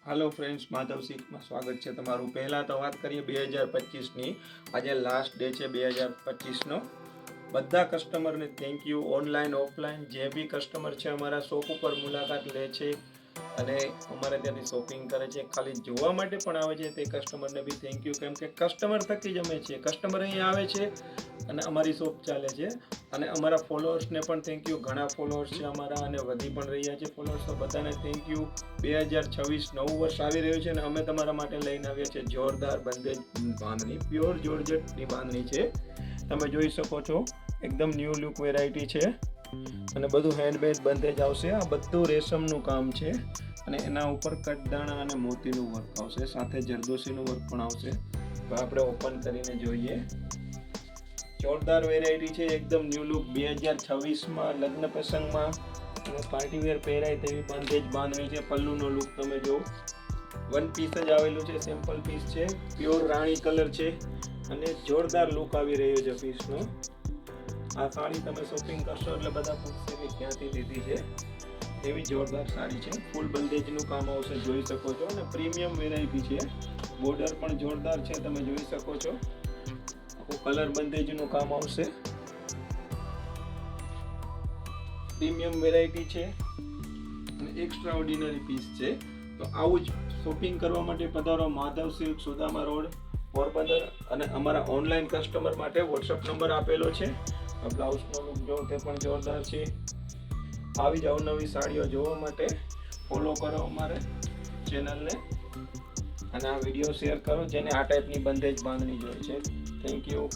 હાલો friends, Madhav સિલ્કમાં સ્વાગત છે તમારું. પહેલાં તો વાત કરીએ 2025ની. આજે લાસ્ટ ડે છે 2025નો. બધા કસ્ટમરને થેન્ક યુ. ઓનલાઈન ઓફલાઈન જે બી કસ્ટમર છે અમારા શોપ ઉપર મુલાકાત લે છે અને અમારે ત્યાંથી શોપિંગ કરે છે, ખાલી જોવા માટે પણ આવે છે, તે કસ્ટમરને બી થેન્ક યુ. કેમ કે કસ્ટમર થકી જ અમે છીએ. કસ્ટમર અહીં આવે છે અને અમારી શોપ ચાલે છે. અને અમારા ફોલોઅર્સને પણ થેન્ક યુ. ઘણા ફોલોઅર્સ છે અમારા અને વધી પણ રહ્યા છે ફોલોઅર્સ, તો બધાને થેન્ક યુ. 2026 નવું વર્ષ આવી રહ્યું છે અને અમે તમારા માટે લઈને આવ્યા છે જોરદાર બંદેજ બાંધણી. પ્યોર જોર્જેટની બાંધણી છે. તમે જોઈ શકો છો, એકદમ ન્યૂ લુક વેરાયટી છે અને બધું હેન્ડમેડ બંદેજ આવશે. આ બધું રેશમનું કામ છે અને એના ઉપર કટદાણા અને મોતીનું વર્ક આવશે, સાથે જરદોશીનું વર્ક પણ આવશે. તો આપણે ઓપન કરીને જોઈએ. જોરદાર વેરાયટી છે, એકદમ ન્યૂ લુક. 2026માં લગ્ન પ્રસંગમાં અને પાર્ટીવેર પહેરાય તેવી બંદેજ બાંધણી છે. પલ્લુનો લુક તમે જો, વન પીસ જ આવેલું છે, સિમ્પલ પીસ છે, પ્યોર રાણી કલર છે અને જોરદાર લુક આવી રહ્યો છે પીસનો. આ સાડી તમે શોપિંગ કરશો એટલે બધા પૂછશે કે ક્યાંથી લીધી છે. એવી જોરદાર સાડી છે. ફૂલ બંદેજનું કામ આવશે, જોઈ શકો છો. અને પ્રીમિયમ વેરાયટી છે. બોર્ડર પણ જોરદાર છે, તમે જોઈ શકો છો. આખું કલર બંદેજનું કામ આવશે. પ્રીમિયમ વેરાયટી છે અને એક્સ્ટ્રા ઓર્ડિનરી પીસ છે. તો આવું જ શોપિંગ કરવા માટે પધારો માધવ સિલ્ક, સુદામા રોડ, પોરબંદર. અને અમારા ઓનલાઈન કસ્ટમર માટે વોટ્સઅપ નંબર આપેલો છે. બ્લાઉઝનો લુક જો, તે પણ જોરદાર છે. આવી જ અવનવી સાડીઓ જોવા માટે ફોલો કરો અમારે ચેનલને અને આ વિડીયો શેર કરો જેને આ ટાઈપની બંદેજ બાંધણી જોઈએ છે. Thank you.